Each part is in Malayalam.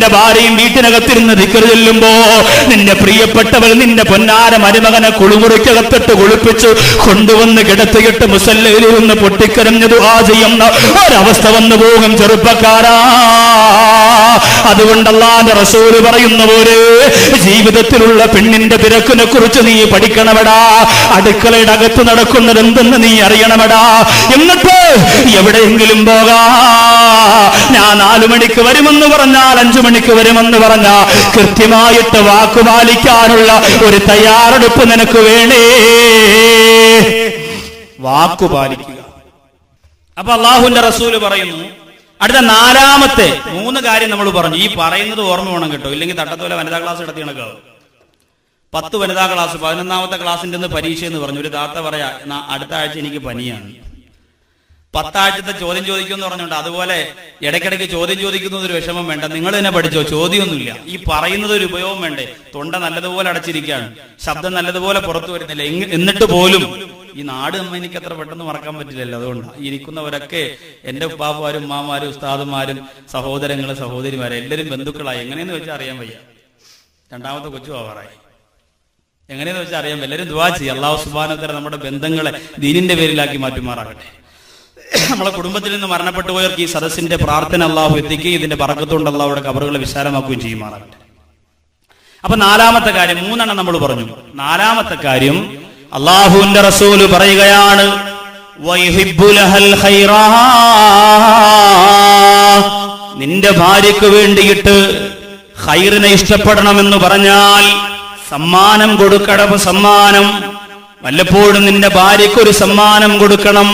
നിന്റെ ഭാര്യയും വീട്ടിനകത്തിരുന്ന് ദിക്ർ ചൊല്ലുമ്പോ നിന്റെ പ്രിയപ്പെട്ടവൾ നിന്റെ പൊന്നാര മരുമകനെ കുളിമുറിക്കകത്തിട്ട് കുളിപ്പിച്ചു കൊണ്ടുവന്ന് കിടത്തിയിട്ട് മുസല്ലയിലിരുന്ന് പൊട്ടിക്കരഞ്ഞു ദുആ ചെയ്യുന്ന ഒരവസ്ഥ വന്നു പോകും ചെറുപ്പക്കാരാ. അതുകൊണ്ട് അല്ലാഹുവിന്റെ റസൂൽ പറയുന്ന പോലെ ജീവിതത്തിലുള്ള പെണ്ണിന്റെ പിറക്കിനെ കുറിച്ച് നീ പഠിക്കണമെടാ. അടുക്കളയുടെ അകത്ത് നടക്കുന്നത് എന്തെന്ന് നീ അറിയണമെടാ. എന്നിട്ട് എവിടെയെങ്കിലും പോകാ, ഞാൻ 4 മണിക്ക് വരുമെന്ന് പറഞ്ഞാൽ 5 മണിക്ക് വരുമെന്ന് പറഞ്ഞാൽ കൃത്യമായിട്ട് വാക്കുപാലിക്കാനുള്ള ഒരു തയ്യാറെടുപ്പ് നിനക്ക് വേണേ. വാക്കുപാലിക്കുക. അപ്പൊ അല്ലാഹുവിന്റെ റസൂല് പറയുന്നു, അടുത്ത 4ാമത്തെ 3 കാര്യം നമ്മൾ പറഞ്ഞു. ഈ പറയുന്നത് ഓർമ്മ വേണം കേട്ടോ, ഇല്ലെങ്കിൽ തട്ടത്തോലെ വനിതാ ക്ലാസ് നടത്തിയണക്കാവും. 10 വനിതാ ക്ലാസ് 11ാമത്തെ ക്ലാസ്സിന്റെ പരീക്ഷ എന്ന് പറഞ്ഞു. ഒരു താത്ത പറയാ, അടുത്ത ആഴ്ച എനിക്ക് പനിയാണ്. 10 ആഴ്ചത്തെ ചോദ്യം ചോദിക്കുമെന്ന് പറഞ്ഞുകൊണ്ട് അതുപോലെ ഇടയ്ക്കിടയ്ക്ക് ചോദ്യം ചോദിക്കുന്നത് ഒരു വിഷമം വേണ്ട. നിങ്ങൾ തന്നെ പഠിച്ചോ, ചോദ്യമൊന്നുമില്ല. ഈ പറയുന്നത് ഒരു ഉപയോഗം വേണ്ടേ. തൊണ്ട നല്ലതുപോലെ അടച്ചിരിക്കുകയാണ്, ശബ്ദം നല്ലതുപോലെ പുറത്തു വരുന്നില്ല. എന്നിട്ട് പോലും ഈ നാട് എനിക്ക് അത്ര പെട്ടെന്ന് മറക്കാൻ പറ്റില്ലല്ലോ. അതുകൊണ്ട് ഇരിക്കുന്നവരൊക്കെ എന്റെ ഉപ്പാപ്പാരും ഉമ്മാമാരും ഉസ്താദുമാരും സഹോദരങ്ങളും സഹോദരിമാരും എല്ലാവരും ബന്ധുക്കളായി. എങ്ങനെയെന്ന് വെച്ചാൽ അറിയാൻ വയ്യ. 2ാമത്തെ കൊച്ചു ആവാറായി. എങ്ങനെയെന്ന് വെച്ചാൽ അറിയാൻ വയ്യ. എല്ലാവരും ദുആ ചെയ്യുക, അല്ലാഹു സുബ്ഹാനഹു വ തആല നമ്മുടെ ബന്ധങ്ങളെ ദീനിന്റെ പേരിലാക്കി മാറ്റുമാറാകട്ടെ. നമ്മളെ കുടുംബത്തിൽ നിന്ന് മരണപ്പെട്ടു പോയവർക്ക് ഈ സദസ്സിന്റെ പ്രാർത്ഥന അല്ലാഹു എത്തിക്കുകയും ഇതിന്റെ ബറക്കത്തുകൊണ്ട് അല്ലാഹുവിടെ ഖബറുകളെ വിശാലമാക്കുകയും ചെയ്യുമാറാകട്ടെ. അപ്പൊ 4ാമത്തെ കാര്യം 3 നമ്മൾ പറഞ്ഞു. 4ാമത്തെ കാര്യം അല്ലാഹുവിന്റെ റസൂല് പറയുകയാണ്, നിന്റെ ഭാര്യയ്ക്ക് വേണ്ടിയിട്ട് ഖൈറിനെ ഇഷ്ടപ്പെടണമെന്ന് പറഞ്ഞാൽ സമ്മാനം കൊടുക്കണം. സമ്മാനം വല്ലപ്പോഴും നിന്റെ ഭാര്യയ്ക്ക് ഒരു സമ്മാനം കൊടുക്കണം.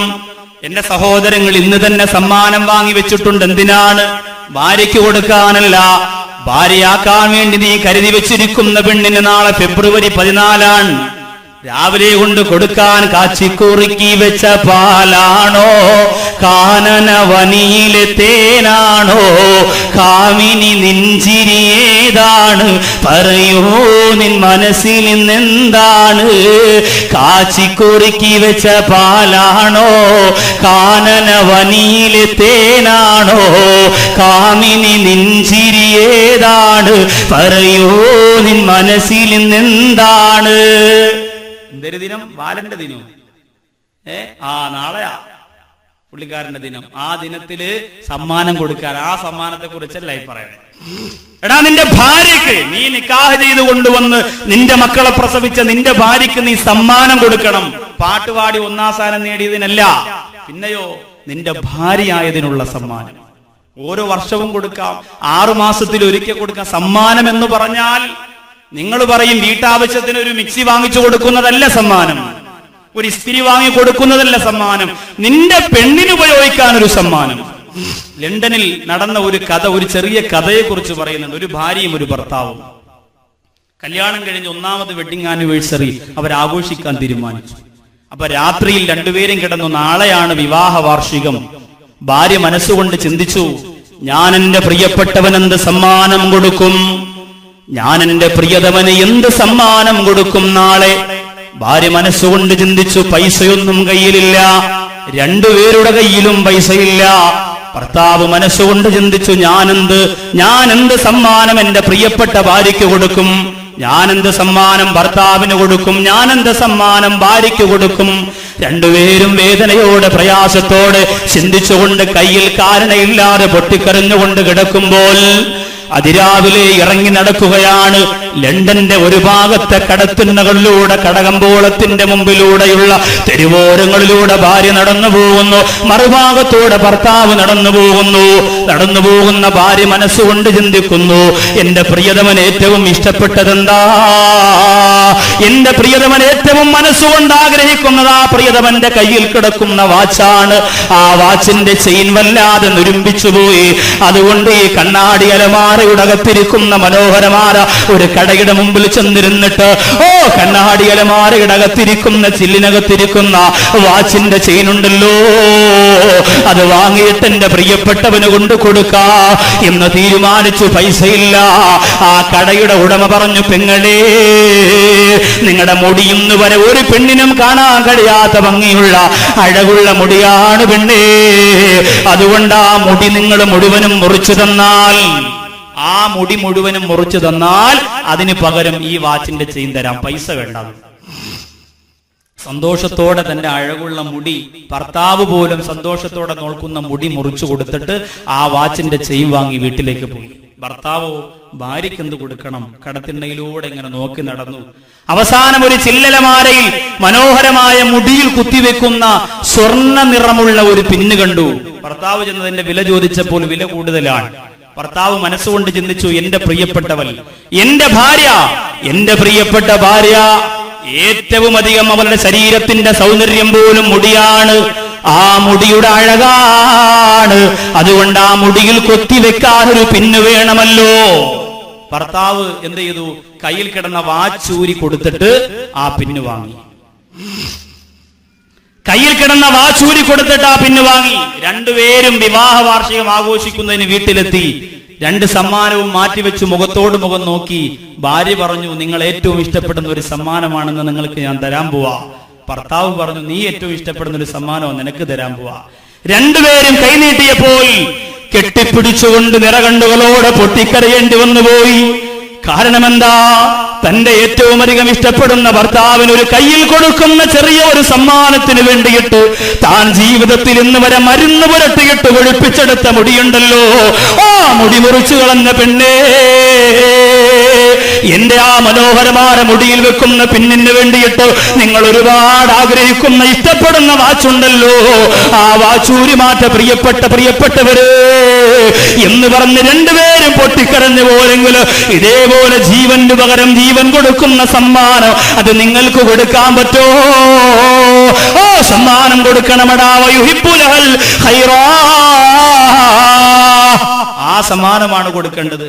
എന്റെ സഹോദരങ്ങൾ ഇന്ന് തന്നെ സമ്മാനം വാങ്ങി വെച്ചിട്ടുണ്ട്. എന്തിനാണ്? ഭാര്യയ്ക്ക് കൊടുക്കാനല്ല, ഭാര്യയാക്കാൻ വേണ്ടി നീ കരുതി വെച്ചിരിക്കുന്ന പെണ്ണിന് നാളെ ഫെബ്രുവരി 14 രാവിലെ കൊണ്ട് കൊടുക്കാൻ കാച്ചിക്കുറുക്കി വെച്ച പാലാണോ, കാനന വനിയിലെ തേനാണോ, കാമിനി നെഞ്ചിരിയേതാണ്, പറയൂ നിൻ മനസ്സിൽ നിന്നെന്താണ്? കാച്ചിക്കുറുക്കി വെച്ച പാലാണോ, കാനന വനിയിലെ തേനാണോ, കാമിനി നെഞ്ചിരിയേതാണ്, പറയൂ നിൻ മനസ്സിൽ നിന്നെന്താണ്? എന്തൊരു ദിനം? ബാലന്റെ ദിനം. നാളെയാ പുള്ളിക്കാരന്റെ ദിനം. ആ ദിനത്തില് സമ്മാനം കൊടുക്കാൻ, ആ സമ്മാനത്തെ കുറിച്ചല്ല ഈ പറയണേ. എടാ, നിന്റെ ഭാര്യക്ക് നീ നിക്കാഹ് ചെയ്ത് കൊണ്ടുവന്ന് നിന്റെ മക്കളെ പ്രസവിച്ച നിന്റെ ഭാര്യക്ക് നീ സമ്മാനം കൊടുക്കണം. പാട്ടുപാടി 1ാം സ്ഥാനം നേടിയതിനല്ല, പിന്നെയോ നിന്റെ ഭാര്യയായതിനുള്ള സമ്മാനം. ഓരോ വർഷവും കൊടുക്കാം, 6 മാസത്തിൽ ഒരിക്കൽ കൊടുക്കാം. സമ്മാനം എന്ന് പറഞ്ഞാൽ നിങ്ങൾ പറയും വീട്ടാവശ്യത്തിന് ഒരു മിക്സി വാങ്ങിച്ചു കൊടുക്കുന്നതല്ല സമ്മാനം, ഒരു ഇസ്തിരി വാങ്ങി കൊടുക്കുന്നതല്ല സമ്മാനം. നിന്റെ പെണ്ണിന് ഉപയോഗിക്കാൻ ഒരു സമ്മാനം. ലണ്ടനിൽ നടന്ന ഒരു കഥ, ഒരു ചെറിയ കഥയെ കുറിച്ച് പറയുന്നുണ്ട്. ഒരു ഭാര്യയും ഒരു ഭർത്താവും കല്യാണം കഴിഞ്ഞ് 1ാമത് വെഡിങ് ആനിവേഴ്സറി അവരാഘോഷിക്കാൻ തീരുമാനിച്ചു. അപ്പൊ രാത്രിയിൽ രണ്ടുപേരും കിടന്നു. നാളെയാണ് വിവാഹ വാർഷികം. ഭാര്യ മനസ്സുകൊണ്ട് ചിന്തിച്ചു, ഞാൻ എന്റെ പ്രിയപ്പെട്ടവൻ എന്ത് സമ്മാനം കൊടുക്കും, ഞാൻ എന്റെ പ്രിയതമന് എന്ത് സമ്മാനം കൊടുക്കും നാളെ? ഭാര്യ മനസ്സുകൊണ്ട് ചിന്തിച്ചു. പൈസയൊന്നും കയ്യിലില്ല, രണ്ടുപേരുടെ കയ്യിലും പൈസയില്ല. ഭർത്താവ് മനസ്സുകൊണ്ട് ചിന്തിച്ചു, ഞാനെന്ത് സമ്മാനം എന്റെ പ്രിയപ്പെട്ട ഭാര്യയ്ക്ക് കൊടുക്കും, ഞാനെന്ത് സമ്മാനം ഭർത്താവിന് കൊടുക്കും, ഞാനെന്ത് സമ്മാനം ഭാര്യയ്ക്ക് കൊടുക്കും? രണ്ടുപേരും വേദനയോടെ പ്രയാസത്തോടെ ചിന്തിച്ചുകൊണ്ട് കയ്യിൽ കാരണയില്ലാതെ പൊട്ടിക്കരഞ്ഞുകൊണ്ട് കിടക്കുമ്പോൾ അതിരാവിലെ ഇറങ്ങി നടക്കുകയാണ്. ലണ്ടന്റെ ഒരു ഭാഗത്തെ കടത്തുന്നകളിലൂടെ, കടകമ്പോളത്തിന്റെ മുമ്പിലൂടെയുള്ള തെരുവോരങ്ങളിലൂടെ ഭാര്യ നടന്നു പോകുന്നു, മറുഭാഗത്തൂടെ ഭർത്താവ് നടന്നു പോകുന്നു. നടന്നു പോകുന്ന ഭാര്യ മനസ്സുകൊണ്ട് ചിന്തിക്കുന്നു, എന്റെ പ്രിയതമൻ ഏറ്റവും ഇഷ്ടപ്പെട്ടതെന്താ? എന്റെ പ്രിയതമൻ ഏറ്റവും മനസ്സുകൊണ്ട് ആഗ്രഹിക്കുന്നത് ആ പ്രിയതമന്റെ കയ്യിൽ കിടക്കുന്ന വാച്ചാണ്. ആ വാച്ചിന്റെ ചെയിൻ വല്ലാതെ നുരുമ്പിച്ചു പോയി. അതുകൊണ്ട് ഈ കണ്ണാടി അലമാരയുടെ അകത്തിരിക്കുന്ന മനോഹരമായ ഒരു കടയുടെ മുമ്പിൽ ചെന്നിരുന്നിട്ട്, കണ്ണാടി അലമാരയുടെ അകത്തിരിക്കുന്ന ചില്ലിനകത്തിരിക്കുന്ന വാച്ചിന്റെ ചെയിൻ ഉണ്ടല്ലോ, അത് വാങ്ങിയിട്ട് എന്റെ പ്രിയപ്പെട്ടവന് കൊണ്ട് കൊടുക്കാ എന്ന് തീരുമാനിച്ചു. പൈസയില്ല. ആ കടയുടെ ഉടമ പറഞ്ഞു, പെങ്ങളെ, നിങ്ങളുടെ മുടിയുന്നു വരെ ഒരു പെണ്ണിനും കാണാൻ കഴിയാത്ത ഭംഗിയുള്ള അഴകുള്ള മുടിയാണ് പെണ്ണേ, അതുകൊണ്ട് ആ മുടി നിങ്ങൾ മുഴുവനും മുറിച്ചു തന്നാൽ ആ മുടി മുഴുവനും മുറിച്ചു തന്നാൽ അതിന് പകരം ഈ വാച്ചിന്റെ ചെയിൻ തരാം, പൈസ വേണ്ട. സന്തോഷത്തോടെ തന്റെ അഴകുള്ള മുടി, ഭർത്താവ് പോലും സന്തോഷത്തോടെ നോക്കുന്ന മുടി മുറിച്ചു കൊടുത്തിട്ട് ആ വാച്ചിന്റെ ചെയിൻ വാങ്ങി വീട്ടിലേക്ക് പോയി. ഭർത്താവോ ഭാര്യയ്ക്ക് എന്ത് കൊടുക്കണം, കടത്തിണ്ണയിലൂടെ ഇങ്ങനെ നോക്കി നടന്നു. അവസാനം ഒരു ചില്ലലമാരയിൽ മനോഹരമായ മുടിയിൽ കുത്തിവെക്കുന്ന സ്വർണ്ണ നിറമുള്ള ഒരു പിന്ന് കണ്ടു. ഭർത്താവ് ചെന്നതിന്റെ വില ചോദിച്ചപ്പോൾ വില കൂടുതലാണ്. ഭർത്താവ് മനസ്സുകൊണ്ട് ചിന്തിച്ചു, എന്റെ പ്രിയപ്പെട്ടവൾ, എന്റെ ഭാര്യ, എന്റെ പ്രിയപ്പെട്ട ഭാര്യ, ഏറ്റവും അധികം അവളുടെ ശരീരത്തിന്റെ സൗന്ദര്യം പോലും മുടിയാണ്. ആ മുടിയുടെ അഴകാണ്. അതുകൊണ്ട് ആ മുടിയിൽ കൊത്തിവെക്കാൻ ഒരു പിന്ന് വേണമല്ലോ. ഭർത്താവ് എന്ത് ചെയ്തു? കയ്യിൽ കിടന്ന വാച്ചൂരി കൊടുത്തിട്ട് ആ പിന്ന് വാങ്ങി. കയ്യിൽ കിടന്ന വാച്ചൂരി കൊടുത്തിട്ട് ആ പിന്ന് വാങ്ങി. രണ്ടുപേരും വിവാഹ വാർഷികം ആഘോഷിക്കുന്നതിന് വീട്ടിലെത്തി. രണ്ട് സമ്മാനവും മാറ്റിവെച്ച് മുഖത്തോട് മുഖം നോക്കി. ഭാര്യ പറഞ്ഞു, നിങ്ങൾ ഏറ്റവും ഇഷ്ടപ്പെടുന്ന ഒരു സമ്മാനമാണെന്ന് നിങ്ങൾക്ക് ഞാൻ തരാൻ പോവാ. ഭർത്താവ് പറഞ്ഞു, നീ ഏറ്റവും ഇഷ്ടപ്പെടുന്ന ഒരു സമ്മാനവും നിനക്ക് തരാൻ പോവാ. രണ്ടുപേരും കൈനീട്ടിയപ്പോൾ കെട്ടിപ്പിടിച്ചുകൊണ്ട് നിറകണ്ണുകളോടെ പൊട്ടിക്കരയേണ്ടി വന്നുപോയി. കാരണമെന്താ? തന്റെ ഏറ്റവും അധികം ഇഷ്ടപ്പെടുന്ന ഭർത്താവിന് ഒരു കയ്യിൽ കൊടുക്കുന്ന ചെറിയ ഒരു സമ്മാനത്തിന് വേണ്ടിയിട്ട് താൻ ജീവിതത്തിൽ ഇന്ന് വരെ മരുന്ന് പുരട്ടിയിട്ട് ഒഴിപ്പിച്ചെടുത്ത മുടിയുണ്ടല്ലോ, ആ മുടി മുറിച്ചു കളഞ്ഞ പെണ്ണേ, എന്റെ ആ മനോഹരമായ മുടിയിൽ വെക്കുന്ന പിന്നിന് വേണ്ടിയിട്ട് നിങ്ങൾ ഒരുപാട് ആഗ്രഹിക്കുന്ന ഇഷ്ടപ്പെടുന്ന വാച്ചുണ്ടല്ലോ, ആ വാച്ചൂരി മാറ്റ പ്രിയപ്പെട്ടവര് എന്ന് പറഞ്ഞ് രണ്ടുപേരും പൊട്ടിക്കരഞ്ഞു പോലെങ്കിൽ ഇതേപോലെ ജീവന് പകരം ജീവൻ കൊടുക്കുന്ന സമ്മാനം അത് നിങ്ങൾക്ക് കൊടുക്കാൻ പറ്റോ? ഓ, സമ്മാനം കൊടുക്കണമടാ. വയുഹിബ്ബുലഹൽ ഖൈറാ, ആ സമ്മാനമാണ് കൊടുക്കേണ്ടത്.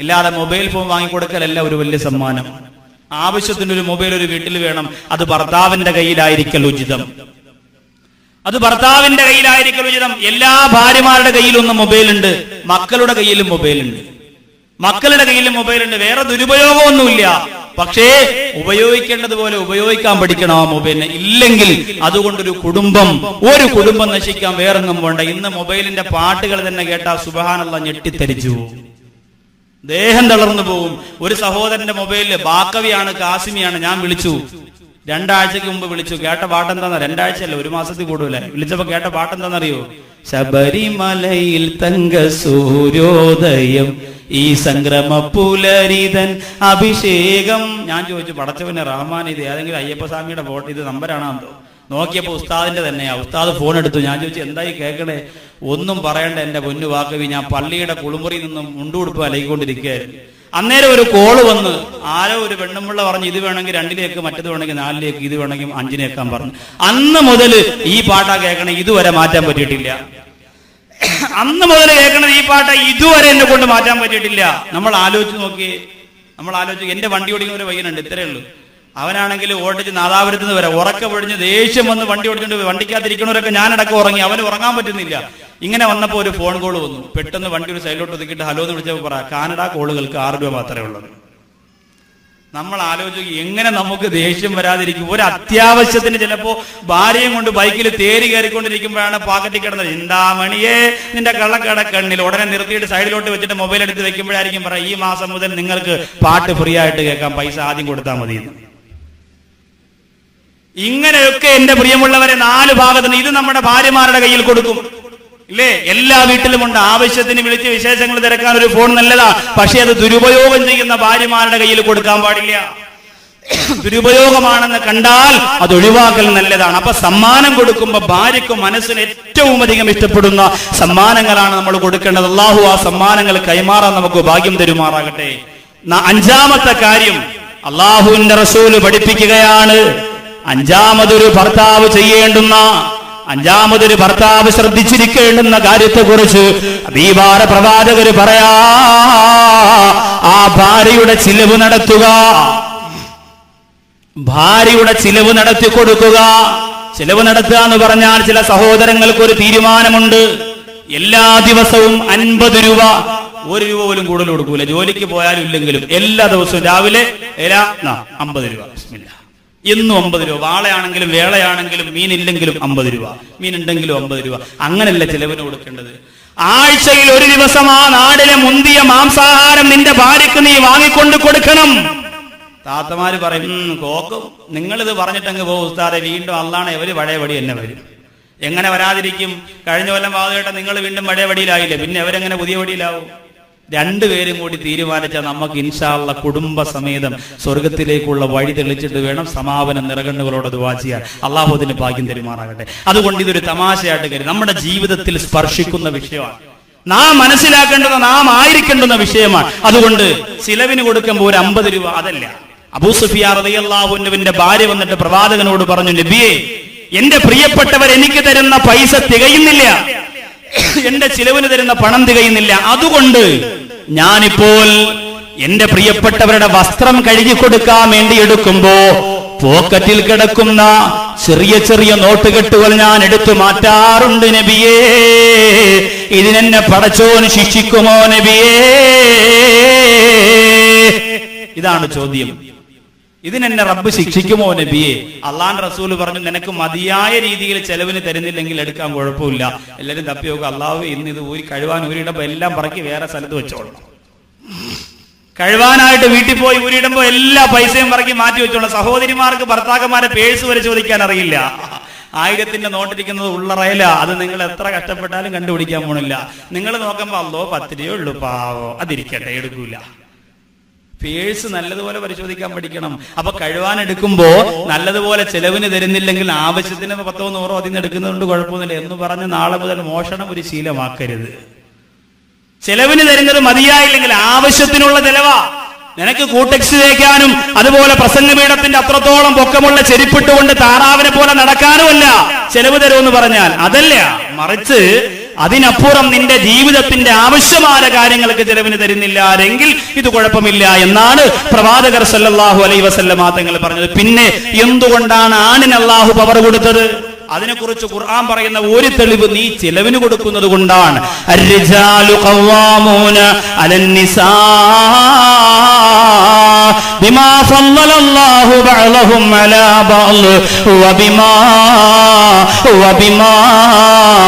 ഇല്ലാതെ മൊബൈൽ ഫോൺ വാങ്ങിക്കൊടുക്കലല്ല ഒരു വലിയ സമ്മാനം. ആവശ്യത്തിനൊരു മൊബൈൽ ഒരു വീട്ടിൽ വേണം. അത് ഭർത്താവിന്റെ കയ്യിലായിരിക്കൽ ഉചിതം. അത് ഭർത്താവിന്റെ കയ്യിലായിരിക്കൽ ഉചിതം. എല്ലാ ഭാര്യമാരുടെ കയ്യിലൊന്നും മൊബൈലുണ്ട്, മക്കളുടെ കയ്യിലും മൊബൈലുണ്ട്. മക്കളുടെ കയ്യിലും മൊബൈലുണ്ട്. വേറെ ദുരുപയോഗമൊന്നുമില്ല. പക്ഷേ ഉപയോഗിക്കേണ്ടതുപോലെ ഉപയോഗിക്കാൻ പഠിക്കണം ആ മൊബൈലിനെ. ഇല്ലെങ്കിൽ അതുകൊണ്ടൊരു കുടുംബം നശിക്കാൻ വേറെങ്ങും വേണ്ട. ഇന്ന് മൊബൈലിന്റെ പാട്ടുകൾ തന്നെ കേട്ടാ സുബ്ഹാനല്ലാഹ് ഞെട്ടിത്തരിച്ചു, ദേഹം തളർന്നു പോകും. ഒരു സഹോദരന്റെ മൊബൈലില് ബാക്കവിയാണ്, കാസിമിയാണ്. ഞാൻ വിളിച്ചു, 2 ആഴ്ചക്ക് മുമ്പ് വിളിച്ചു. കേട്ട പാട്ടെന്താന്ന്? 2 ആഴ്ചയല്ല, 1 മാസത്തിൽ കൂടുതലായി. വിളിച്ചപ്പോ കേട്ട പാട്ടെന്താന്നറിയോ? ശബരിമലയിൽ തങ്ക സൂര്യോദയം, ഈ സംക്രമ പുലരിതൻ അഭിഷേകം. ഞാൻ ചോദിച്ചു, പടച്ചവന്റെ റഹ്മാൻ, ഇത് ഏതെങ്കിലും അയ്യപ്പസ്വാമിയുടെ ഫോട്ടോ, ഇത് നമ്പരാണോ? നോക്കിയപ്പോ ഉസ്താദിന്റെ തന്നെയാ. ഉസ്താദ് ഫോൺ എടുത്തു. ഞാൻ ചോദിച്ചു, എന്തായി കേൾക്കണേ? ഒന്നും പറയണ്ട എന്റെ പൊന്നു വാക്കവി, ഞാൻ പള്ളിയുടെ കുളിമുറിയിൽ നിന്നും മുണ്ടുകൊടുപ്പ് അലയിക്കൊണ്ടിരിക്കുകയായിരുന്നു. അന്നേരം ഒരു കോള് വന്ന്, ആരോ ഒരു പെണ്ണുമ്പിള്ള പറഞ്ഞു, ഇത് വേണമെങ്കിൽ 2ലേക്ക്, മറ്റത് വേണമെങ്കിൽ 4ലേക്ക്, ഇത് വേണമെങ്കിൽ 5-നേക്കാൻ പറഞ്ഞു. അന്ന് മുതൽ ഈ പാട്ടാ കേൾക്കണേ, ഇതുവരെ മാറ്റാൻ പറ്റിയിട്ടില്ല. അന്ന് മുതൽ കേൾക്കണത് ഈ പാട്ട, ഇതുവരെ എന്നെ കൊണ്ട് മാറ്റാൻ പറ്റിയിട്ടില്ല. നമ്മൾ ആലോചിച്ച് എന്റെ വണ്ടി ഓടിക്കുന്ന ഒരു പയ്യനുണ്ട്, ഇത്രയേ ഉള്ളൂ. അവനാണെങ്കിൽ ഓടിച്ച് നാദാപുരത്ത് നിന്ന് വരെ ഉറക്ക പൊഴിഞ്ഞ് ദേഷ്യം വന്ന് വണ്ടി ഓടിച്ചിട്ട് വണ്ടിക്കകത്തിരിക്കണവരൊക്കെ ഞാനടക്കം ഉറങ്ങി. അവന് ഉറങ്ങാൻ പറ്റുന്നില്ല. ഇങ്ങനെ വന്നപ്പോൾ ഒരു ഫോൺ കോൾ വന്നു. പെട്ടെന്ന് വണ്ടി ഒരു സൈഡിലോട്ട് ഒതുക്കിയിട്ട് ഹലോ എന്ന് വിളിച്ചപ്പോൾ പറ, കാനഡ കോളുകൾക്ക് 6 രൂപ മാത്രമേ ഉള്ളത്. നമ്മൾ ആലോചിക്കും, എങ്ങനെ നമുക്ക് ദേഷ്യം വരാതിരിക്കും? ഒരു അത്യാവശ്യത്തിന് ചിലപ്പോ ഭാര്യയും കൊണ്ട് ബൈക്കിൽ തേരി കയറിക്കൊണ്ടിരിക്കുമ്പോഴാണ് പാക്കറ്റിൽ കിടന്നത്, ചിന്താമണിയെ നിന്റെ കള്ളക്കടക്കണ്ണിൽ, ഉടനെ നിർത്തിയിട്ട് സൈഡിലോട്ട് വെച്ചിട്ട് മൊബൈൽ എടുത്ത് വെക്കുമ്പോഴായിരിക്കും പറയാം, ഈ മാസം മുതൽ നിങ്ങൾക്ക് പാട്ട് ഫ്രീ ആയിട്ട് കേൾക്കാം, പൈസ ആദ്യം കൊടുത്താൽ മതി. ഇങ്ങനെയൊക്കെ എന്റെ പ്രിയമുള്ളവരെ 4 ഭാഗത്തിന് ഇത് നമ്മുടെ ഭാര്യമാരുടെ കയ്യിൽ കൊടുക്കും, ഇല്ലേ? എല്ലാ വീട്ടിലുമുണ്ട്. ആവശ്യത്തിന് വിളിച്ച് വിശേഷങ്ങൾ തിരക്കാൻ ഒരു ഫോൺ നല്ലതാ. പക്ഷെ അത് ദുരുപയോഗം ചെയ്യുന്ന ഭാര്യമാരുടെ കയ്യിൽ കൊടുക്കാൻ പാടില്ല. ദുരുപയോഗമാണെന്ന് കണ്ടാൽ അത് ഒഴിവാക്കൽ നല്ലതാണ്. അപ്പൊ സമ്മാനം കൊടുക്കുമ്പോ ഭാര്യയ്ക്ക് മനസ്സിന് ഏറ്റവും അധികം ഇഷ്ടപ്പെടുന്ന സമ്മാനങ്ങളാണ് നമ്മൾ കൊടുക്കേണ്ടത്. അല്ലാഹു ആ സമ്മാനങ്ങൾ കൈമാറാൻ നമുക്ക് ഭാഗ്യം തരുമാറാകട്ടെ. 5ാമത്തെ കാര്യം അല്ലാഹുവിന്റെ റസൂല് പഠിപ്പിക്കുകയാണ്. 5ാമതൊരു ഭർത്താവ് ചെയ്യേണ്ടുന്ന, 5ാമതൊരു ഭർത്താവ് ശ്രദ്ധിച്ചിരിക്കേണ്ടുന്ന കാര്യത്തെക്കുറിച്ച് ഹബീബായ പ്രവാചകര് പറയാ, ആ ഭാര്യയുടെ ചിലവ് നടത്തുക, ഭാര്യയുടെ ചിലവ് നടത്തി കൊടുക്കുക. ചിലവ് നടത്തുക എന്ന് പറഞ്ഞാൽ ചില സഹോദരങ്ങൾക്ക് ഒരു തീരുമാനമുണ്ട്. എല്ലാ ദിവസവും 50 രൂപ, 1 രൂപ പോലും കൂടുതൽ കൊടുക്കൂല. ജോലിക്ക് പോയാലും ഇല്ലെങ്കിലും എല്ലാ ദിവസവും രാവിലെ 50 രൂപ, ബിസ്മില്ലാ, എന്നും 50 രൂപ. വാളയാണെങ്കിലും വേളയാണെങ്കിലും മീനില്ലെങ്കിലും 50 രൂപ, മീനുണ്ടെങ്കിലും 50 രൂപ. അങ്ങനെയല്ല ചിലവിന് കൊടുക്കേണ്ടത്. ആഴ്ചയിൽ ഒരു ദിവസം ആ നാടിലെ മുന്തിയ മാംസാഹാരം നിന്റെ ഭാര്യക്ക് നീ വാങ്ങിക്കൊണ്ട് കൊടുക്കണം. താത്തമാര് പറയും, കോക്കും നിങ്ങളിത് പറഞ്ഞിട്ടങ്ങ് പോകും ഉസ്താദെ, വീണ്ടും അള്ളാണ് ഇവര് പഴയപടി തന്നെ വരും. എങ്ങനെ വരാതിരിക്കും? കഴിഞ്ഞ കൊല്ലം വാദമായിട്ട് നിങ്ങൾ വീണ്ടും പഴയ വടിയിലായില്ലേ, പിന്നെ അവരെങ്ങനെ പുതിയ വടിയിലാവും? രണ്ടുപേരും കൂടി തീരുമാനിച്ച നമുക്ക് ഇൻഷാ അല്ലാഹ് കുടുംബസമേതം സ്വർഗത്തിലേക്കുള്ള വഴി തെളിച്ചിട്ട് വേണം സമാപനം നിറകണ്ണുകളോട് ദുആ ചെയ്യാൻ. അള്ളാഹു അതിന് ഭാഗ്യം തരുമാറാകട്ടെ. അതുകൊണ്ട് ഇതൊരു തമാശയായിട്ട് കരുതി നമ്മുടെ ജീവിതത്തിൽ സ്പർശിക്കുന്ന വിഷയമാണ്, നാം മനസ്സിലാക്കേണ്ടത്, നാം ആയിരിക്കേണ്ടുന്ന വിഷയമാണ്. അതുകൊണ്ട് ചിലവിന് കൊടുക്കുമ്പോൾ ഒരു 50 രൂപ അതല്ല. അബൂ സുഫിയാൻ റളിയല്ലാഹു അൻഹുവിന്റെ ഭാര്യ വന്നിട്ട് പ്രവാചകനോട് പറഞ്ഞു, നബിയേ, എന്റെ പ്രിയപ്പെട്ടവർ എനിക്ക് തരുന്ന പൈസ തികയുന്നില്ല, എന്റെ ചിലവിന് തരുന്ന പണം തികയുന്നില്ല. അതുകൊണ്ട് ഞാനിപ്പോൾ എന്റെ പ്രിയപ്പെട്ടവരുടെ വസ്ത്രം കഴുകി കൊടുക്കാൻ വേണ്ടി എടുക്കുമ്പോ പോക്കറ്റിൽ കിടക്കുന്ന ചെറിയ ചെറിയ നോട്ടുകെട്ടുകൾ ഞാൻ എടുത്തു മാറ്റാറുണ്ട് നബിയേ. ഇതിനെന്നെ പടച്ചോൻ ശിക്ഷിക്കുമോ നബിയേ? ഇതാണ് ചോദ്യം. ഇതിനെന്നെ റബ്ബ് ശിക്ഷിക്കുമോ നബിയെ? അള്ളാന്റെ റസൂല് പറഞ്ഞു, നിനക്ക് മതിയായ രീതിയിൽ ചെലവിന് തരുന്നില്ലെങ്കിൽ എടുക്കാൻ കുഴപ്പമില്ല. എല്ലാവരും തപ്പി നോക്കുക, അള്ളാഹു ഇന്ന് ഇത് ഊരി കഴുവാൻ ഊരിയിടുമ്പോ എല്ലാം പറക്കി വേറെ സ്ഥലത്ത് വെച്ചോളണം. കഴുവാനായിട്ട് വീട്ടിൽ പോയി ഊരിയിടുമ്പോ എല്ലാ പൈസയും പറക്കി മാറ്റി വെച്ചോളണം. സഹോദരിമാർക്ക് ഭർത്താക്കന്മാരെ പേഴ്സ് വരെ ചോദിക്കാൻ അറിയില്ല. 1000ന്റെ നോട്ടിരിക്കുന്നത് ഉള്ളറയില. അത് നിങ്ങൾ എത്ര കഷ്ടപ്പെട്ടാലും കണ്ടുപിടിക്കാൻ പോണില്ല. നിങ്ങൾ നോക്കുമ്പോ അല്ലോ 10 രൂപയേ ഉള്ളൂ, പാവോ, അതിരിക്കട്ടെ, എടുക്കൂല. പേഴ്സ് നല്ലതുപോലെ പരിശോധിക്കാൻ പഠിക്കണം. അപ്പൊ കഴുവാൻ എടുക്കുമ്പോ നല്ലതുപോലെ ചെലവിന് തരുന്നില്ലെങ്കിൽ ആവശ്യത്തിന് 10 100 അതിൽ നിന്ന് എടുക്കുന്നതുകൊണ്ട് കുഴപ്പമൊന്നുമില്ല എന്ന് പറഞ്ഞ് നാളെ മുതൽ മോഷണം ഒരു ശീലമാക്കരുത്. ചെലവിന് തരുന്നത് മതിയായില്ലെങ്കിൽ ആവശ്യത്തിനുള്ള ചെലവാ. നിനക്ക് കൂട്ടക്സ് തേക്കാനും അതുപോലെ പ്രസംഗപീഠത്തിന്റെ അത്രത്തോളം പൊക്കമുള്ള ചെരുപ്പിട്ടുകൊണ്ട് താറാവിനെ പോലെ നടക്കാനുമല്ല ചെലവ് തരുമെന്ന് പറഞ്ഞാൽ, അതല്ല. മറിച്ച് അതിനപ്പുറം നിന്റെ ജീവിതത്തിന്റെ ആവശ്യമായ കാര്യങ്ങൾക്ക് ചെലവിന് തരുന്നില്ലെങ്കിൽ ഇത് കുഴപ്പമില്ല എന്നാണ് പ്രവാചകർ സല്ലല്ലാഹു അലൈഹി വസല്ലമ തങ്ങൾ പറഞ്ഞത്. പിന്നെ എന്തുകൊണ്ടാണ് ആണിന് അല്ലാഹു പവർ കൊടുത്തത്? അതിനെക്കുറിച്ച് ഖുർആൻ പറയുന്ന ഒരു തെളിവ് നീ ചെലവിന് കൊടുക്കുന്നത് കൊണ്ടാണ്. അർരിജാലു ഖവ്വാമൂന അലന്നിസാ ബിമാ ഫളലല്ലാഹു ബഅലഹും അലാ ബഅൽ വബിമാ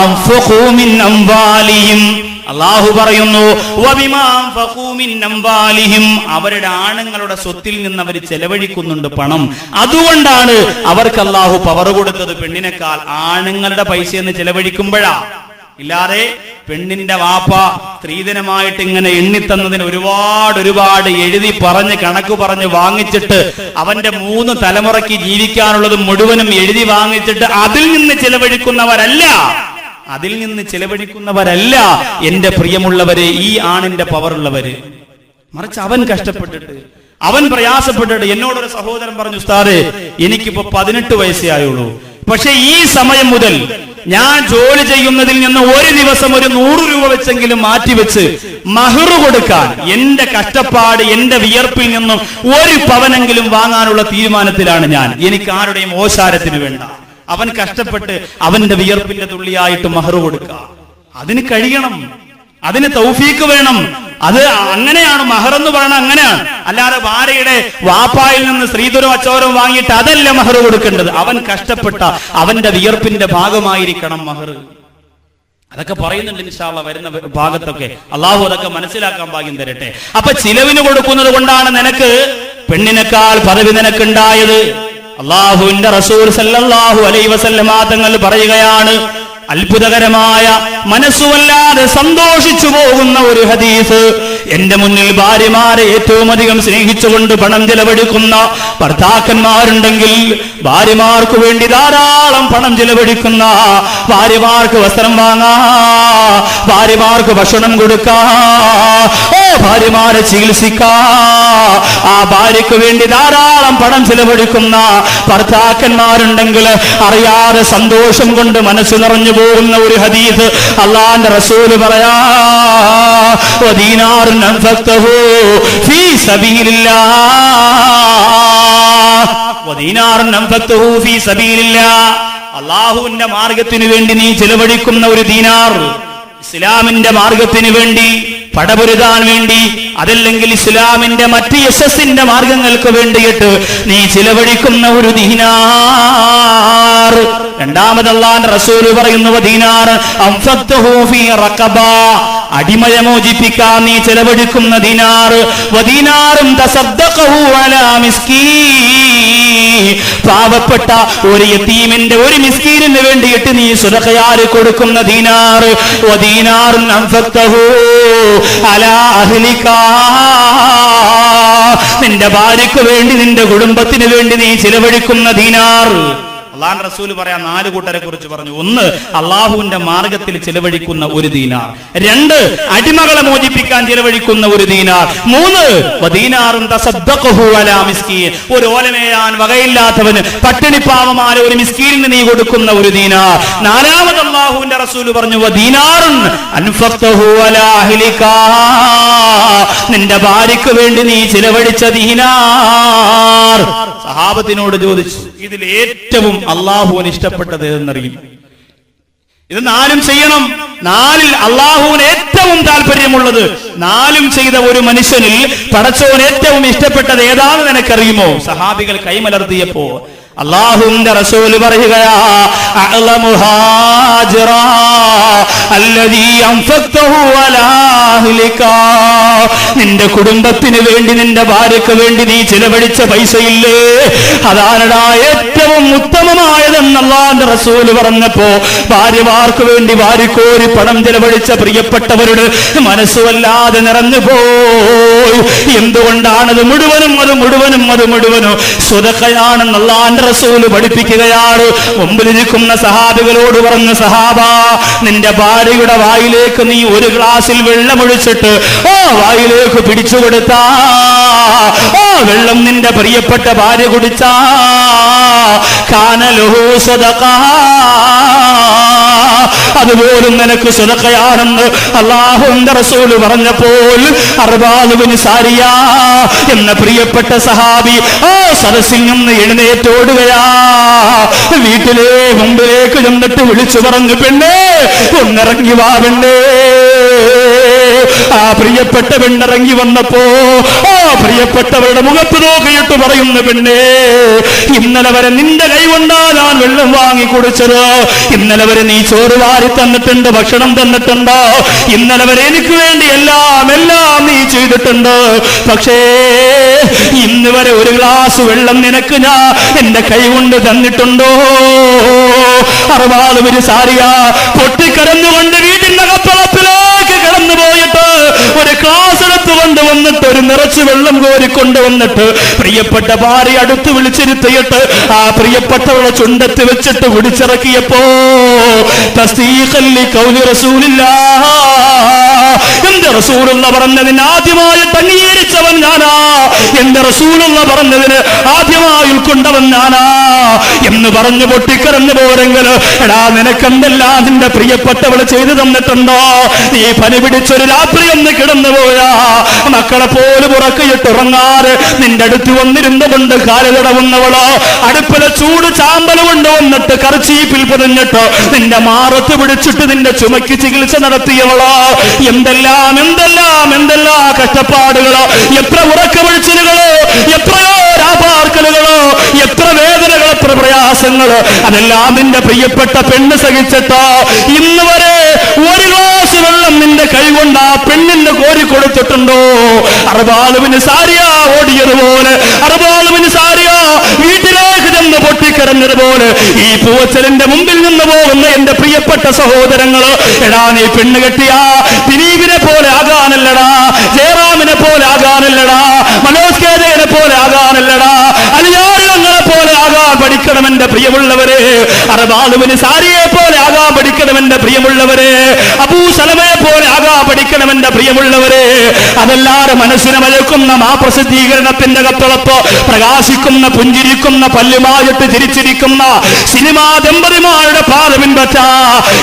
അൻഫഖൂ മിൻ അംവാലിഹിം. അല്ലാഹു പറയുന്നു, വബിമാ അൻഫഖൂ മിൻ അംവാലിഹിം, അവരുടെ ആണുങ്ങളുടെ സ്വത്തിൽ നിന്ന് അവർ ചെലവഴിക്കുന്നുണ്ട് പണം. അതുകൊണ്ടാണ് അവർക്ക് അല്ലാഹു പവർ കൊടുത്തത് പെണ്ണിനേക്കാൾ. ആണുങ്ങളുടെ പൈസയെന്ന് ചെലവഴിക്കുമ്പോഴാ. ഇല്ലാതെ പെണ്ണിന്റെ വാപ്പ സ്ത്രീധനമായിട്ട് ഇങ്ങനെ എണ്ണിത്തന്നതിന് ഒരുപാട് എഴുതി പറഞ്ഞ് കണക്ക് പറഞ്ഞ് വാങ്ങിച്ചിട്ട് അവന്റെ 3 തലമുറയ്ക്ക് ജീവിക്കാനുള്ളത് മുഴുവനും എഴുതി വാങ്ങിച്ചിട്ട് അതിൽ നിന്ന് ചെലവഴിക്കുന്നവരല്ല എന്റെ പ്രിയമുള്ളവരെ ഈ ആണിന്റെ പവറുള്ളവര്. മറിച്ച് അവൻ കഷ്ടപ്പെട്ടിട്ട്, അവൻ പ്രയാസപ്പെട്ടിട്ട്. എന്നോടൊരു സഹോദരൻ പറഞ്ഞു, ഉസ്താദേ, എനിക്കിപ്പോ 18 വയസ്സേ ആയുള്ളൂ, പക്ഷെ ഈ സമയം മുതൽ ഞാൻ ജോലി ചെയ്യുന്നതിൽ നിന്ന് ഒരു ദിവസം ഒരു 100 രൂപ വെച്ചെങ്കിലും മാറ്റിവെച്ച് മഹർ കൊടുക്കാൻ, എന്റെ കഷ്ടപ്പാട്, എന്റെ വിയർപ്പിൽ നിന്നും 1 പവനെങ്കിലും വാങ്ങാനുള്ള തീരുമാനത്തിലാണ് ഞാൻ. എനിക്ക് ആരുടെയും ഓശാരത്തിന് വേണ്ട. അവൻ കഷ്ടപ്പെട്ട് അവന്റെ വിയർപ്പിന്റെ തുള്ളിയായിട്ട് മഹർ കൊടുക്കുക. അതിന് കഴിയണം, അതിന് തൗഫീക്ക് വേണം. അത് അങ്ങനെയാണ് മഹർ എന്ന് പറയുന്നത്. അങ്ങനെയാണ്. അല്ലാതെ ഭാര്യയുടെ വാപ്പായിൽ നിന്ന് സ്ത്രീധനോ അച്ചോരോ വാങ്ങിയിട്ട് അതല്ല മഹർ കൊടുക്കേണ്ടത്. അവൻ കഷ്ടപ്പെട്ട അവന്റെ വിയർപ്പിന്റെ ഭാഗമായിരിക്കണം മഹർ. അതൊക്കെ പറയുന്നുണ്ട് ഇൻഷാ അല്ലാഹ് വരുന്ന ഭാഗത്തൊക്കെ. അള്ളാഹു അതൊക്കെ മനസ്സിലാക്കാൻ ഭാഗ്യം തരട്ടെ. അപ്പൊ ചിലവിന് കൊടുക്കുന്നത് കൊണ്ടാണ് നിനക്ക് പെണ്ണിനേക്കാൾ പദവി നിനക്കുണ്ടായത്. അള്ളാഹുവിന്റെ റസൂൽ സല്ലല്ലാഹു അലൈഹി വസല്ലമ തങ്ങൾ പറയുകയാണ്, അത്ഭുതകരമായ, മനസ്സുവല്ലാതെ സന്തോഷിച്ചു പോകുന്ന ഒരു ഹദീസ്. എന്റെ മുന്നിൽ ഭാര്യമാരെ ഏറ്റവും അധികം സ്നേഹിച്ചുകൊണ്ട് പണം ചെലവഴിക്കുന്ന ഭർത്താക്കന്മാരുണ്ടെങ്കിൽ, ഭാര്യമാർക്ക് വേണ്ടി ധാരാളം പണം ചെലവഴിക്കുന്ന, ഭാര്യമാർക്ക് വസ്ത്രം വാങ്ങാ, ഭാര്യമാർക്ക് ഭക്ഷണം കൊടുക്കാ, ഭാര്യമാരെ ചികിത്സിക്കാ, ആ ഭാര്യയ്ക്ക് വേണ്ടി ധാരാളം പണം ചെലവഴിക്കുന്ന ഭർത്താക്കന്മാരുണ്ടെങ്കിൽ അറിയാതെ സന്തോഷം കൊണ്ട് മനസ്സ് നിറഞ്ഞു പോകുന്ന ഒരു ഹദീസ് അല്ലാഹുവിന്റെ റസൂൽ പറയാ, വദീനാറുൻ അൻഫഖ്തഹു ഫീ സബീലില്ലാഹ്, വദീനാറുൻ അൻഫഖ്തഹു ഫീ സബീലില്ലാഹ്, അല്ലാഹുവിന്റെ മാർഗത്തിന് വേണ്ടി നീ ചെലവഴിക്കുന്ന ഒരു ദീനാർ, ഇസ്ലാമിന്റെ മാർഗത്തിന് വേണ്ടി പടപൊരുതാൻ വേണ്ടി, അതല്ലെങ്കിൽ ഇസ്ലാമിന്റെ മറ്റ് യശസ്സിന്റെ മാർഗങ്ങൾക്ക് വേണ്ടിയിട്ട് നീ ചിലവഴിക്കുന്ന ഒരു ദീനാർ രണ്ടാമത് അല്ലാഹുവിന്റെ റസൂൽ പറയുന്നു വദീനാർ അൻഫഖ്തഹു ഫീ റഖബ, അടിമയെ മോചിപ്പിക്കാൻ നീ ചെലവഴിക്കുന്ന ദിനാർ. വദീനാറും തസദ്ദഖഹു അലാ മിസ്കീൻ, പാവപ്പെട്ട ഒരു യതീമിന്റെ ഒരു മിസ്കീനിന് വേണ്ടിയിട്ട് നീ സദഖയായി കൊടുക്കുന്ന ദിനാർ. വദീനാറുൻ അൻഫഖ്തഹു അലാ അഹ്ലിക, നിന്റെ ഭാര്യയ്ക്ക് വേണ്ടി നിന്റെ കുടുംബത്തിന് വേണ്ടി നീ ചിലവഴിക്കുന്ന ദിനാർ. അല്ലാഹുവിന്റെ റസൂൽ പറയാൻ 4 കൂട്ടരെ കുറിച്ച് പറഞ്ഞു. 1, അള്ളാഹുവിന്റെ മാർഗത്തിൽ ചിലവഴിക്കുന്ന ഒരു ദീനാർ. 2, അടിമകളെ മോചിപ്പിക്കാൻ ചിലവഴിക്കുന്ന ഒരു ദീനാർ. 3, വദീനാറുൻ തസദ്ദഖഹു അലാ മിസ്കീൻ, ഒരു ഓലമേയാൻ വകയില്ലാത്തവന് പട്ടിണിപ്പാവമായ ഒരു മിസ്കീനിന് നീ കൊടുക്കുന്ന ഒരു ദീനാർ. 4ാമത് അള്ളാഹുവിന്റെ റസൂൽ പറഞ്ഞു വദീനാറുൻ അൻഫഖ്തഹു അലാ അഹ്ലിക, നിന്റെ ഭാര്യയ്ക്ക് വേണ്ടി നീ ചിലവഴിച്ച ദീനാർ. സഹാബത്തിനോട് ചോദിച്ചു, ഇതിൽ ഏറ്റവും അള്ളാഹുവിന് ഇഷ്ടപ്പെട്ടത് എന്നറിയും? ഇത് 4 ചെയ്യണം. 4ൽ അള്ളാഹുവിന് ഏറ്റവും താല്പര്യമുള്ളത് 4 ചെയ്ത ഒരു മനുഷ്യനിൽ പടച്ചവൻ ഏറ്റവും ഇഷ്ടപ്പെട്ടത് ഏതാണെന്ന് നിനക്കറിയുമോ? സഹാബികൾ കൈമലർത്തിയപ്പോ അല്ലാഹുവിന്റെ റസൂൽ പറയുകയാ, അഅ്ലമുഹാജിറാ അല്ലദീ അൻഫഖ്തഹു അലാ അഹ്ലിക, നിന്റെ കുടുംബത്തിന് വേണ്ടി നിന്റെ ഭാര്യയ്ക്ക് വേണ്ടി നീ ചിലവഴിച്ച പൈസയില്ലേ, അതാണടാ ഏറ്റവും ഉത്തമമായതെന്ന് അല്ലാഹുവിന്റെ റസൂൽ പറഞ്ഞപ്പോ ഭാര്യമാർക്ക് വേണ്ടി വാരിക്കോരി പണം ചിലവഴിച്ച പ്രിയപ്പെട്ടവരുടെ മനസ്സുവല്ലാതെ നിറഞ്ഞു പോയി. എന്തുകൊണ്ടാണത്? മുഴുവനും സ്വദഖയാണെന്ന് അല്ലാഹുവിന്റെ റസൂൽ പഠിപ്പിക്കുകയാണ്. മുമ്പിലിരിക്കുന്ന സഹാബികളോട് പറഞ്ഞു, സഹാബാ, നിന്റെ ഭാര്യയുടെ വായിലേക്ക് നീ ഒരു ഗ്ലാസിൽ വെള്ളമൊഴിച്ചിട്ട് വായിലേക്ക് പിടിച്ചു കൊടുത്താ വെള്ളം നിന്റെ പ്രിയപ്പെട്ട ഭാര്യ കുടിച്ചാ കാനലഹു സദഖ, അതുപോലും നിനക്ക് സദഖയാണെന്ന് അല്ലാഹുവിന്റെ റസൂൽ പറഞ്ഞപ്പോൾ അർബാദ് ബിൻ സാരിയ എന്ന പ്രിയപ്പെട്ട സഹാബി സദസ്സിൽ നിന്ന് എഴുന്നേറ്റോടുകയാ. വീട്ടിലെ മുമ്പിലേക്ക് ചെന്നിട്ട് വിളിച്ചു പറഞ്ഞു, പെണ്ണേ ഒന്നിറങ്ങി വാ പെണ്ണേ. ആ പ്രിയപ്പെട്ട പെണ്ണിറങ്ങി വന്നപ്പോ പ്രിയപ്പെട്ടവരുടെ മുഖത്ത് നോക്കിയിട്ട് പറയുന്നു, പെണ്ണേ, ഇന്നലെ വരെ നിന്റെ കൈ കൊണ്ടാ ഞാൻ വെള്ളം വാങ്ങി കുടിച്ചത്, ഇന്നലെ വരെ നീ ചോറ് വാരി തന്നിട്ടുണ്ട്, ഭക്ഷണം തന്നിട്ടുണ്ട്, ഇന്നലെ വരെ എനിക്ക് വേണ്ടി എല്ലാം നീ ചെയ്തിട്ടുണ്ട്. പക്ഷേ ഇന്ന് വരെ ഒരു ഗ്ലാസ് വെള്ളം നിനക്ക് ഞാൻ എന്റെ കൈ കൊണ്ട് തന്നിട്ടുണ്ടോ? അർബാദ് ബിൻ സാരിയ പൊട്ടിക്കരഞ്ഞുകൊണ്ട് വീട്ടിന്റെ കപ്പളപ്പിലേക്ക് കടന്നു പോയിട്ട് ഒരു ഗ്ലാസ് എടുത്ത് കൊണ്ടുവന്നിട്ട് ഒരു നിറച്ച് വെള്ളം കോരി കൊണ്ടുവന്നിട്ട് പ്രിയപ്പെട്ട ഭാര്യ അടുത്ത് വിളിച്ചിരുത്തിയിട്ട് ആ പ്രിയപ്പെട്ടവരുടെ ചുണ്ടത്ത് വെച്ചിട്ട് കുടിച്ചിറക്കിയപ്പോ തസ്ദീഖൻ ലിഖൗലി റസൂലില്ലാഹ്, എന്റെ റസൂലുള്ള പറഞ്ഞതിന് ആദ്യമായിട്ട് അംഗീകരിച്ചവൻ ഞാനാ, എന്റെ റസൂലുള്ള പറഞ്ഞതിന് ആദ്യമായി ഉൾക്കൊണ്ടവൻ ഞാനാ എന്ന് പറഞ്ഞു പൊട്ടിക്കരഞ്ഞു പോരെങ്കിൽ, എടാ നിനക്കെന്തെല്ലാം നിന്റെ പ്രിയപ്പെട്ടവള് ചെയ്തു തന്നിട്ടുണ്ടോ? നീ പനി പിടിച്ചൊരു രാത്രി ഒന്ന് കിടന്നുപോയാ മക്കളെ പോലും ഉറക്കിയിട്ടുറങ്ങാറ് നിന്റെ അടുത്ത് വന്നിരുന്നു കൊണ്ട് കാല് തടവുന്നവളോ, അടുപ്പിലെ ചൂട് ചാമ്പൽ കൊണ്ട് വന്നിട്ട് കർച്ചീപ്പിൽ പൊതിഞ്ഞിട്ട് നിന്റെ മാറത്ത് പിടിച്ചിട്ട് നിന്റെ ചുമക്ക് ചികിത്സ നടത്തിയവളോ, എന്തെല്ലാം കഷ്ടപ്പാടുകളോ, എത്ര ഉറക്കമൊഴിച്ചിലുകളോ, എത്രയോ രാപാർക്കലുകളോ, എത്ര വേദനകൾ, എത്ര പ്രയാസങ്ങള്, അതെല്ലാം നിന്റെ പ്രിയപ്പെട്ട പെണ്ണ് സഹിച്ചിട്ടോ ഇന്ന് വരെ ഒരു ഗ്ലാസ് വെള്ളം നിന്റെ കൈ കൊണ്ട് ആ പെണ്ണിന് കോരി കൊടുത്തിട്ടുണ്ടോ? അർബാദ് ബിൻ സാരിയ ഓടിയതുപോലെ, അർബാദ് ബിൻ സാരിയ വീട്ടിലേക്ക് ചെന്ന് പൊട്ടിക്കരഞ്ഞതുപോലെ ഈ പൂവച്ചലിന്റെ മുമ്പിൽ നിന്ന് പോകുന്ന എന്റെ പ്രിയപ്പെട്ട സഹോദരങ്ങള്, എടാ നീ പെണ്ണ് കെട്ടിയാ ദിലീപിനെ പോലെ ആകാനല്ലടാ, ജയറാമിനെ പോലെ ആകാനല്ലടാ, മനോജ് കേജയെ പോലെ ആകാനല്ലടാ, അലിയാരികളെ പോലെ ആകാൻ പഠിക്കണം എന്റെ പ്രിയമുള്ളവരെ, അർബാദ് ബിൻ സാരിയെ പോലെ ആകാൻ പഠിക്കണം എന്റെ പ്രിയമുള്ളവരെ, അബൂ സലമയെ പോലെ ആകാൻ പഠിക്കണം എന്റെ പ്രിയമുള്ളവരെ. അതല്ലാതെ മനസ്സിനെ മയക്കുന്ന ആ പ്രസിദ്ധീകരണത്തിന്റെ കത്തളപ്പ് പ്രകാശിക്കുന്ന പുഞ്ചിരിക്കുന്ന പല്ലുമായിട്ട് തിരിച്ചിരിക്കുന്ന സിനിമാ ദമ്പതിമാരുടെ പാത പിൻപറ്റാ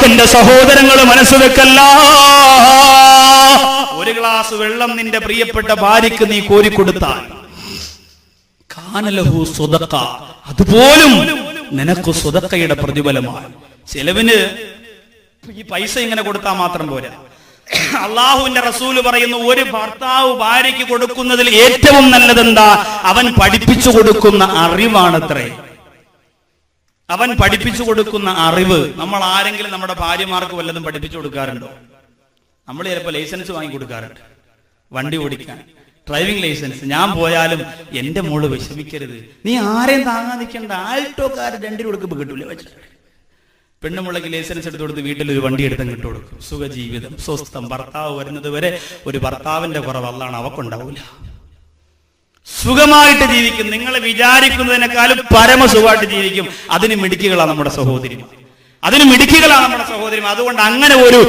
എന്റെ സഹോദരങ്ങൾ മനസ്സ് വെക്കല്ല. ഒരു ഗ്ലാസ് വെള്ളം നിന്റെ പ്രിയപ്പെട്ട ഭാര്യയ്ക്ക് നീ കോരിക്കൊടുത്താൽ കാനലഹു സ്വദഖ, അതുപോലും നിനക്ക് സ്വദഖയുടെ പ്രതിഫലമാണ്. ചെലവിന് ഈ പൈസ ഇങ്ങനെ കൊടുത്താൽ മാത്രം പോരാ. അള്ളാഹുവിന്റെ റസൂല് പറയുന്നു, ഒരു ഭർത്താവ് ഭാര്യയ്ക്ക് കൊടുക്കുന്നതിൽ ഏറ്റവും നല്ലതെന്താ? അവൻ പഠിപ്പിച്ചു കൊടുക്കുന്ന അറിവാണത്രേ. അവൻ പഠിപ്പിച്ചു കൊടുക്കുന്ന അറിവ് നമ്മൾ ആരെങ്കിലും നമ്മുടെ ഭാര്യമാർക്ക് വല്ലതും പഠിപ്പിച്ചു കൊടുക്കാറുണ്ടോ? നമ്മൾ ചിലപ്പോൾ ലൈസൻസ് വാങ്ങി കൊടുക്കാറുണ്ട്, വണ്ടി ഓടിക്കാൻ, ഡ്രൈവിംഗ് ലൈസൻസ്. ഞാൻ പോയാലും എന്റെ മോള് വിഷമിക്കരുത്, നീ ആരെയും താങ്ങാൻ നിൽക്കേണ്ട, ആൾട്ടോക്കാർ 2 കൊടുക്കുമ്പോൾ കിട്ടൂല വെച്ചിട്ട് പെണ്ണുമുള്ളക്ക് ലൈസൻസ് എടുത്തു കൊടുത്ത് വീട്ടിൽ ഒരു വണ്ടി എടുത്തും ഇട്ടു കൊടുക്കും. സുഖജീവിതം, സ്വസ്ഥം. ഭർത്താവ് വരുന്നത് വരെ ഒരു ഭർത്താവിന്റെ കുറവ് അല്ലാണ്ട് അവക്കുണ്ടാവൂല. സുഖമായിട്ട് ജീവിക്കും. നിങ്ങൾ വിചാരിക്കുന്നതിനേക്കാളും പരമസുഖമായിട്ട് ജീവിക്കും. അതിന് മിടുക്കികളാണ് നമ്മുടെ സഹോദരിമാർ, അതിന് മിടുക്കികളാണ് നമ്മുടെ സഹോദരിമാർ. അതുകൊണ്ട് അങ്ങനെ ഒരു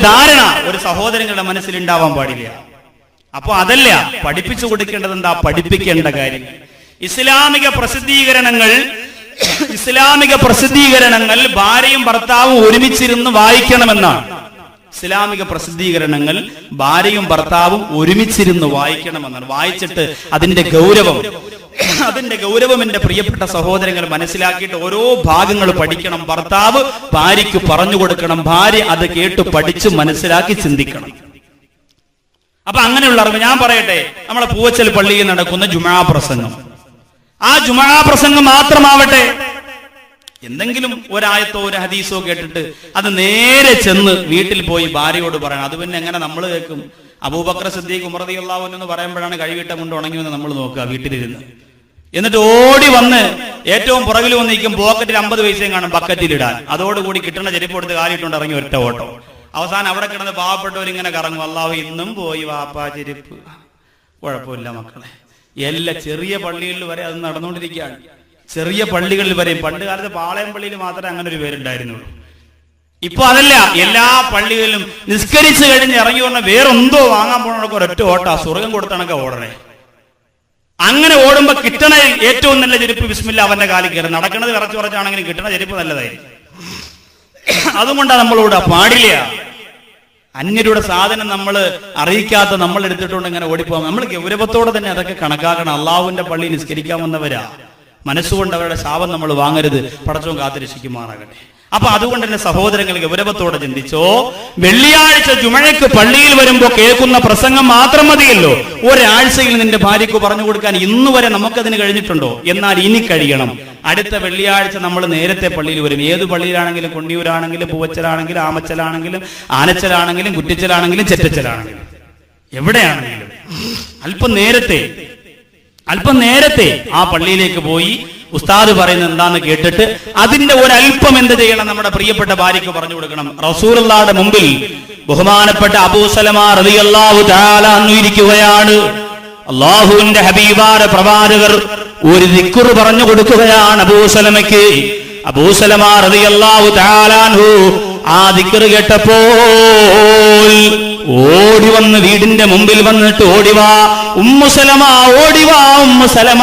ധാരണ ഒരു സഹോദരങ്ങളുടെ മനസ്സിൽ ഉണ്ടാവാൻ പാടില്ല. അപ്പൊ അതല്ല പഠിപ്പിച്ചു കൊടുക്കേണ്ടത്. എന്താ പഠിപ്പിക്കേണ്ട കാര്യം? ഇസ്ലാമിക പ്രസിദ്ധീകരണങ്ങൾ ഭാര്യയും ഭർത്താവും ഒരുമിച്ചിരുന്ന് വായിക്കണമെന്നാണ്. ഇസ്ലാമിക പ്രസിദ്ധീകരണങ്ങൾ ഭാര്യയും ഭർത്താവും ഒരുമിച്ചിരുന്ന് വായിക്കണമെന്നാണ്. വായിച്ചിട്ട് അതിന്റെ ഗൗരവം എന്റെ പ്രിയപ്പെട്ട സഹോദരങ്ങൾ മനസ്സിലാക്കിയിട്ട് ഓരോ ഭാഗങ്ങൾ പഠിക്കണം. ഭർത്താവ് ഭാര്യയ്ക്ക് പറഞ്ഞു കൊടുക്കണം, ഭാര്യ അത് കേട്ട് പഠിച്ച് മനസ്സിലാക്കി ചിന്തിക്കണം. അപ്പൊ അങ്ങനെയുള്ള അറിവ് ഞാൻ പറയട്ടെ. നമ്മളെ പൂവച്ചൽ പള്ളിയിൽ നടക്കുന്ന ജുമാ പ്രസംഗം, ആ ജുമാ പ്രസംഗം മാത്രമാവട്ടെ, എന്തെങ്കിലും ഒരായത്തോ ഒരു ഹദീസോ കേട്ടിട്ട് അത് നേരെ ചെന്ന് വീട്ടിൽ പോയി ഭാര്യയോട് പറയണം. അത് പിന്നെ എങ്ങനെ നമ്മൾ കേൾക്കും? അബൂബക്കർ സിദ്ദീഖ് ഉമർ റളിയല്ലാഹു അൻഹു എന്ന് പറയുമ്പോഴാണ് കഴിവിട്ട കൊണ്ട് ഉണങ്ങിയെന്ന് നമ്മൾ നോക്കുക വീട്ടിലിരുന്ന്. എന്നിട്ട് ഓടി വന്ന് ഏറ്റവും പുറകിൽ വന്ന് നിൽക്കും, പോക്കറ്റിൽ 50 പൈസയും കാണും ബക്കറ്റിലിടാൻ. അതോടുകൂടി കിട്ടുന്ന ചെരുപ്പ് കൊടുത്ത് കാലിട്ടുകൊണ്ട് ഇറങ്ങി ഒറ്റ ഓട്ടം. അവസാനം അവിടെ കിടന്ന് പാവപ്പെട്ടവരിങ്ങനെ കറങ്ങും. അല്ലാഹു ഇന്നും പോയി വാപ്പാ ചെരുപ്പ്. കുഴപ്പമില്ല മക്കളെ, എല്ലാ ചെറിയ പള്ളികളിൽ വരെ അത് നടന്നുകൊണ്ടിരിക്കുകയാണ്. ചെറിയ പള്ളികളിൽ വരെയും. പണ്ട് കാലത്ത് പാളയം പള്ളിയിൽ മാത്രമേ അങ്ങനെ ഒരു പേരുണ്ടായിരുന്നുള്ളൂ. ഇപ്പൊ അതല്ല, എല്ലാ പള്ളികളിലും നിസ്കരിച്ചു കഴിഞ്ഞ് ഇറങ്ങി വന്ന വേറെന്തോ വാങ്ങാൻ പോകണൊക്കെ ഒരൊറ്റ ഓട്ടാ, സ്വർഗം കൊടുത്തണൊക്കെ ഓടണേ. അങ്ങനെ ഓടുമ്പോ കിട്ടണ ഏറ്റവും നല്ല ചെരുപ്പ് ബിസ്മില്ല അവന്റെ കാലിൽ കയറി. നടക്കണത് വിറച്ചുറച്ചാണെങ്കിലും കിട്ടണ ചെരുപ്പ് നല്ലതായിരിക്കും. അതുകൊണ്ടാണ് നമ്മളോട് പാടില്ല. അന്യരുടെ സാധനം നമ്മൾ അറിയിക്കാത്ത നമ്മൾ എടുത്തിട്ടുണ്ട് ഇങ്ങനെ ഓടിപ്പോകാം. നമ്മൾ ഗൗരവത്തോടെ തന്നെ അതൊക്കെ കണക്കാക്കണം. അള്ളാഹുവിന്റെ പള്ളി നിസ്കരിക്കാൻ വന്നവരാ, മനസ്സുകൊണ്ട് അവരുടെ ശാപം നമ്മൾ വാങ്ങരുത്. പടച്ചവൻ കാത്തുരക്ഷിക്കുമാറാകട്ടെ. അപ്പൊ അതുകൊണ്ട് തന്നെ സഹോദരങ്ങൾ ഗൗരവത്തോടെ ചിന്തിച്ചോ. വെള്ളിയാഴ്ച ജുമഴയ്ക്ക് പള്ളിയിൽ വരുമ്പോ കേൾക്കുന്ന പ്രസംഗം മാത്രം മതിയല്ലോ ഒരാഴ്ചയിൽ നിന്റെ ഭാര്യയ്ക്ക് പറഞ്ഞു കൊടുക്കാൻ. ഇന്നു വരെ നമുക്കതിന് കഴിഞ്ഞിട്ടുണ്ടോ? എന്നാൽ ഇനി കഴിയണം. അടുത്ത വെള്ളിയാഴ്ച നമ്മൾ നേരത്തെ പള്ളിയിൽ വരും. ഏത് പള്ളിയിലാണെങ്കിലും, കൊണ്ടിയൂരാണെങ്കിലും, പൂവച്ചലാണെങ്കിലും, ആമച്ചലാണെങ്കിലും, ആനച്ചലാണെങ്കിലും, കുറ്റിച്ചലാണെങ്കിലും, ചെറ്റച്ചലാണെങ്കിലും, എവിടെയാണെങ്കിലും അല്പം നേരത്തെ ആ പള്ളിയിലേക്ക് പോയി ഉസ്താദ് പറയുന്നത് എന്താന്ന് കേട്ടിട്ട് അതിന്റെ ഒരല്പം എന്ത് ചെയ്യണം? നമ്മുടെ പ്രിയപ്പെട്ട ഭാര്യയ്ക്ക് പറഞ്ഞു കൊടുക്കണം. റസൂലുള്ളാഹിയുടെ മുമ്പിൽ ബഹുമാനപ്പെട്ട അബൂ സലമ റളിയല്ലാഹു തആല അൻഹു ഇരിക്കുകയാണ്. അല്ലാഹുവിന്റെ ഹബീബായ പ്രവാചകർ ഒരു ദിക്ർ പറഞ്ഞു കൊടുക്കുകയാണ് അബൂ സലമയ്ക്ക്. അബൂ സലമ റളിയല്ലാഹു തആല അൻഹു ആ ദിക്ർ കേട്ടപ്പോൾ ഓടി വന്ന് വീടിന്റെ മുമ്പിൽ വന്നിട്ട് ഓടിവാ ഉമ്മു സലമ, ഓടിവാ ഉമ്മു സലമ.